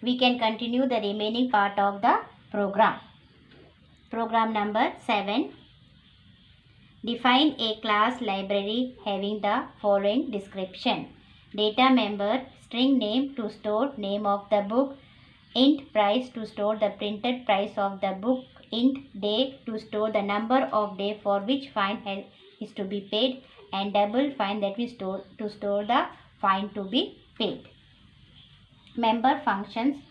we can continue the remaining part of the program. Program number 7. Define a class library having the following description. Data member, string name to store name of the book, int price to store the printed price of the book, int day to store the number of day for which fine is to be paid, and double fine that we store to store the fine to be paid. Member functions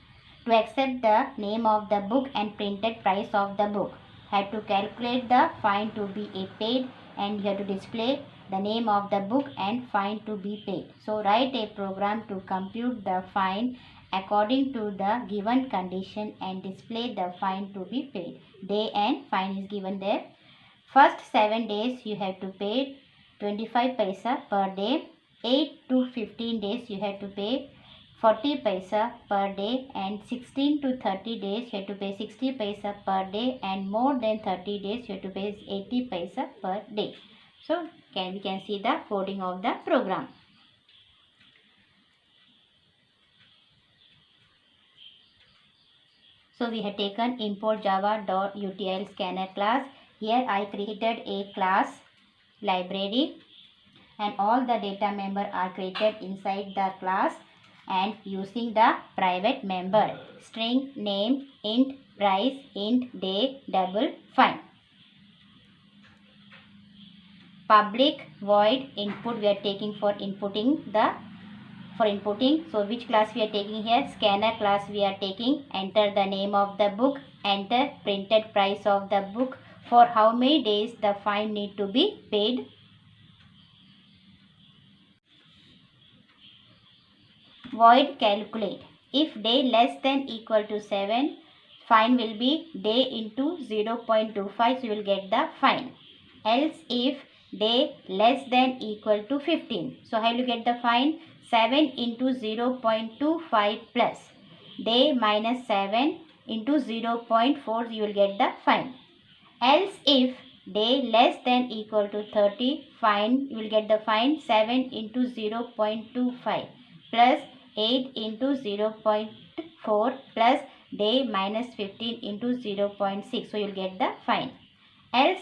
to accept the name of the book and printed price of the book. Have to calculate the fine to be paid, and you have to display the name of the book and fine to be paid. So write a program to compute the fine according to the given condition and display the fine to be paid. Day and fine is given there. First 7 days you have to pay 25 paisa per day. 8 to 15 days you have to pay 40 paisa per day, and 16 to 30 days you have to pay 60 paisa per day, and more than 30 days you have to pay 80 paisa per day. So we can see the coding of the program. So we have taken import java.util scanner class. Here I created a class library, and all the data member are created inside the class, and using the private member, string name, int price, int day, double fine. Public void input we are taking for inputting. So which class we are taking here? Scanner class we are taking. Enter the name of the book, enter printed price of the book, for how many days the fine need to be paid. Void calculate. If day less than equal to 7, fine will be day into 0.25, so you will get the fine. Else if day less than equal to 15, so how will you get the fine? 7 into 0.25 plus day minus 7 into 0.4, you will get the fine. Else if day less than equal to 30, fine, you will get the fine 7 into 0.25 plus 8 into 0.4 plus day minus 15 into 0.6. So you will get the fine. Else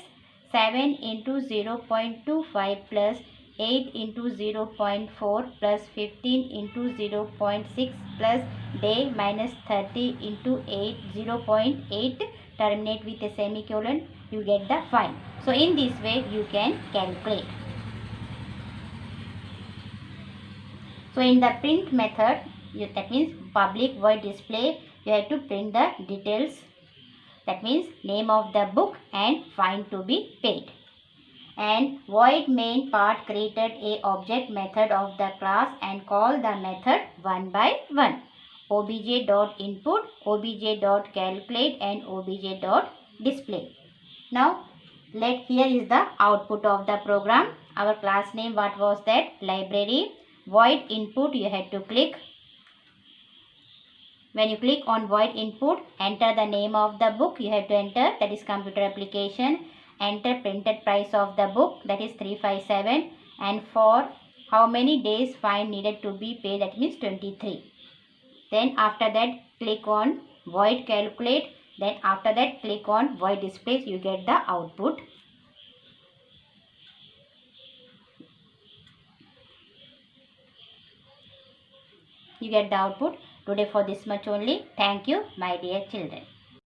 7 into 0.25 plus 8 into 0.4 plus 15 into 0.6 plus day minus 30 into 0.8 terminate with a semicolon, you get the fine. So in this way you can calculate. So in the print method, that means public void display, you have to print the details, that means name of the book and fine to be paid. And void main part created a object method of the class and call the method one by one. obj.input, obj.calculate and obj.display. Now here is the output of the program. Our class name, what was that? Library. Void input, you have to click. When you click on void input, enter the name of the book you have to enter, that is computer application. Enter printed price of the book, that is 357, and for how many days fine needed to be paid, that means 23. Then after that click on void calculate, then after that click on void display, you get the output. You get the output. Today for this much only. Thank you, my dear children.